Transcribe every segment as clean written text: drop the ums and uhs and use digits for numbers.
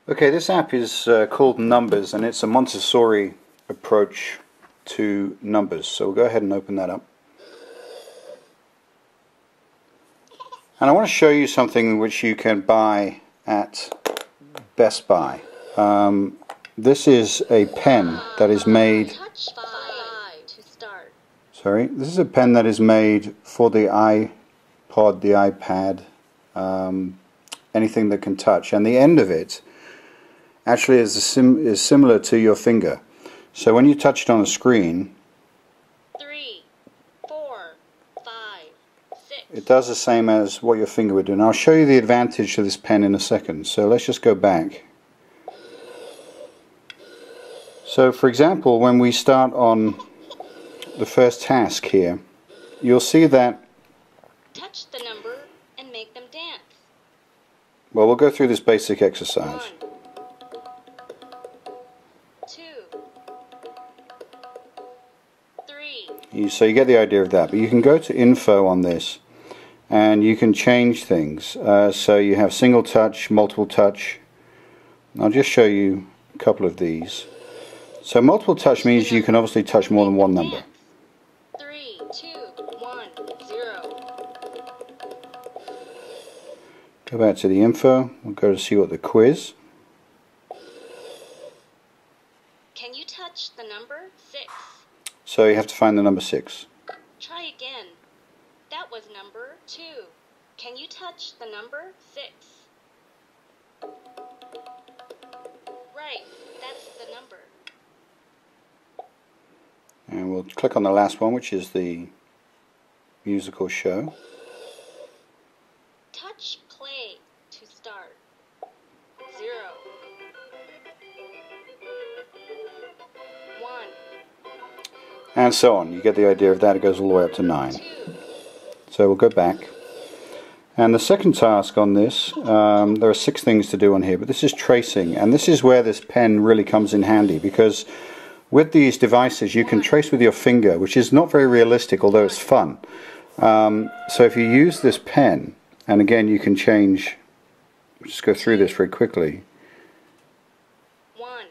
Okay, this app is called Numbers, and it's a Montessori approach to numbers. So we'll go ahead and open that up. And I want to show you something which you can buy at Best Buy. This is a pen that is made. Sorry, this is a pen that is made for the iPod, the iPad, anything that can touch, and the end of it actually is similar to your finger. So when you touch it on the screen, 3, 4, 5, 6. it does the same as what your finger would do. And I'll show you the advantage of this pen in a second. So let's just go back. So for example, when we start on the first task here, you'll see that touch the number and make them dance. Well, we'll go through this basic exercise. 1, 2, 3. So you get the idea of that, but you can go to info on this and you can change things. So you have single touch, multiple touch. I'll just show you a couple of these. So multiple touch means you can obviously touch more than one number. 3, 2, 1, 0. Go back to the info. We'll go to see what the quiz. Can you touch the number 6? So you have to find the number 6. Try again. That was number 2. Can you touch the number 6? Right, that's the number. And we'll click on the last one, which is the musical show. Touch play to start. 0. 1. And so on. You get the idea of that. It goes all the way up to 9. 2. So we'll go back. And the second task on this, there are 6 things to do on here, but this is tracing. And this is where this pen really comes in handy, because with these devices you can trace with your finger, which is not very realistic, although it's fun. So if you use this pen, and again you can change, just go through this very quickly. 1,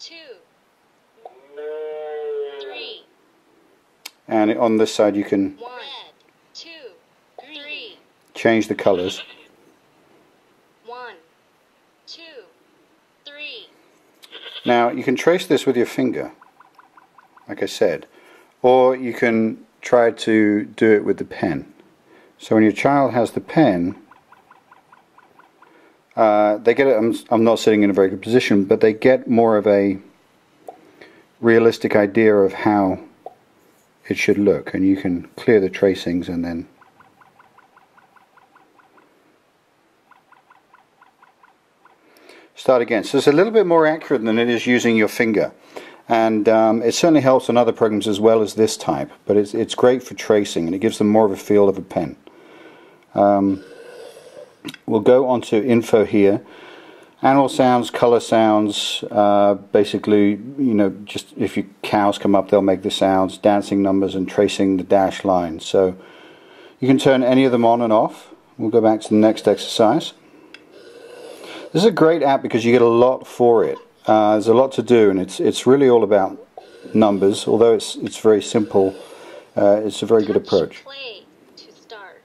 2, 3. And on this side you can 1, 2, 3. change the colors. 1, 2, 3. Now you can trace this with your finger, like I said, or you can try to do it with the pen. So when your child has the pen, they get it. I'm not sitting in a very good position, but they get more of a realistic idea of how it should look, and you can clear the tracings and then start again. So it's a little bit more accurate than it is using your finger, and it certainly helps on other programs as well as this type, but it's great for tracing, and it gives them more of a feel of a pen. We'll go on to info here. Animal sounds, color sounds, basically, you know, just if your cows come up they'll make the sounds, dancing numbers, and tracing the dashed lines. So you can turn any of them on and off. We'll go back to the next exercise. This is a great app because you get a lot for it. There's a lot to do, and it's really all about numbers. Although it's very simple, it's a very good approach. Play to start.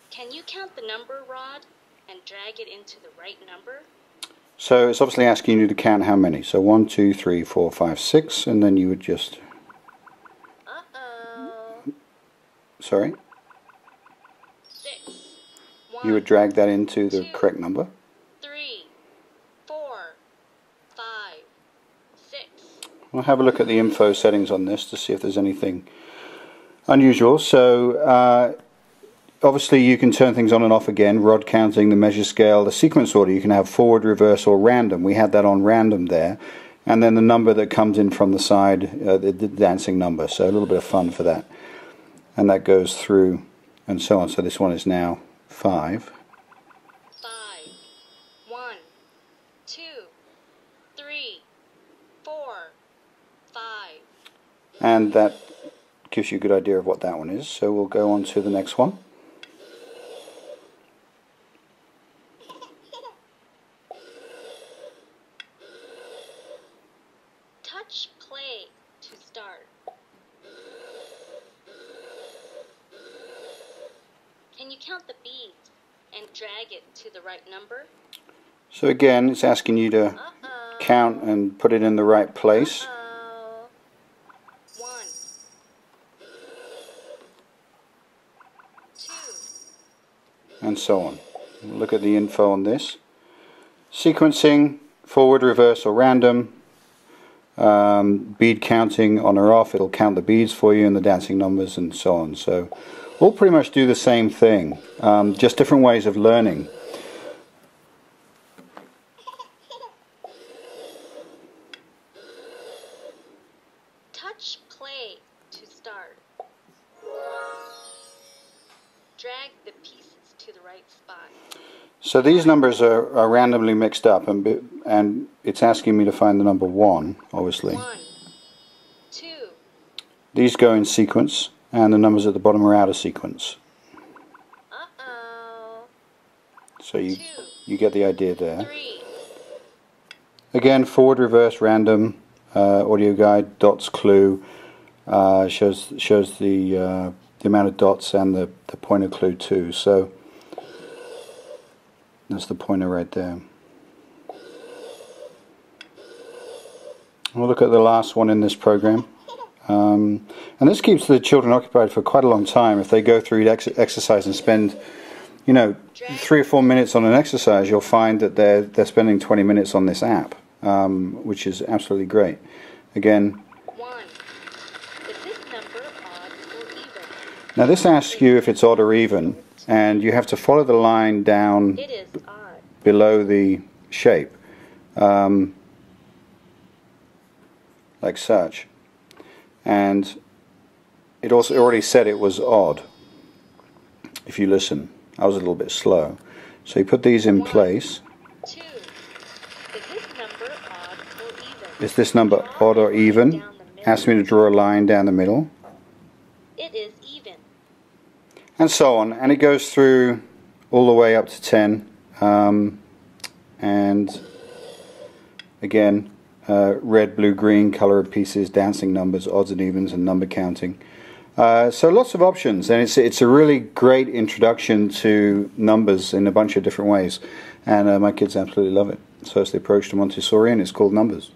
Can you count the number rod and drag it into the right number? So it's obviously asking you to count how many. So 1, 2, 3, 4, 5, 6, and then you would just. Sorry. 6. 1, You would drag that into the 2, correct number. 3, 4, 5, 6. We'll have a look at the info settings on this to see if there's anything unusual. So obviously you can turn things on and off again, rod counting, the measure scale, the sequence order. You can have forward, reverse, or random. We had that on random there. And then the number that comes in from the side, the dancing number. So a little bit of fun for that. And that goes through and so on. So this one is now 5. 5, 1, 2, 3, 4, 5. And that gives you a good idea of what that one is. So we'll go on to the next one. play to start. Can you count the beads and drag it to the right number? So again, it's asking you to count and put it in the right place. 1, 2. And so on. Look at the info on this. Sequencing, forward, reverse or random. Bead counting on or off, it'll count the beads for you and the dancing numbers and so on. So all pretty much do the same thing, just different ways of learning. Touch play to start. Drag the pieces to the right spot. So these numbers are randomly mixed up, and it's asking me to find the number 1, obviously. 1, 2. These go in sequence, and the numbers at the bottom are out of sequence. So you get the idea there. 3. Again, forward, reverse, random, audio guide, dots, clue, shows the amount of dots and the pointer clue too. So that's the pointer right there. We'll look at the last one in this program. And this keeps the children occupied for quite a long time. If they go through exercise and spend, 3 or 4 minutes on an exercise, you'll find that they're spending 20 minutes on this app, which is absolutely great. Again, 1. Is this number odd or even? now this asks you if it's odd or even, and you have to follow the line down It is odd. below the shape, like such. And it also already said it was odd. If you listen, I was a little bit slow. So you put these in 1, place. 2. Is this number odd or even? Is this number odd or even? Down the middle. Ask me to draw a line down the middle. It is even. And so on. And it goes through all the way up to 10. And again, red, blue, green, color of pieces, dancing numbers, odds and evens, and number counting. So lots of options, and it's a really great introduction to numbers in a bunch of different ways, and my kids absolutely love it. So it's the approach to Montessori, and it's called Numbers.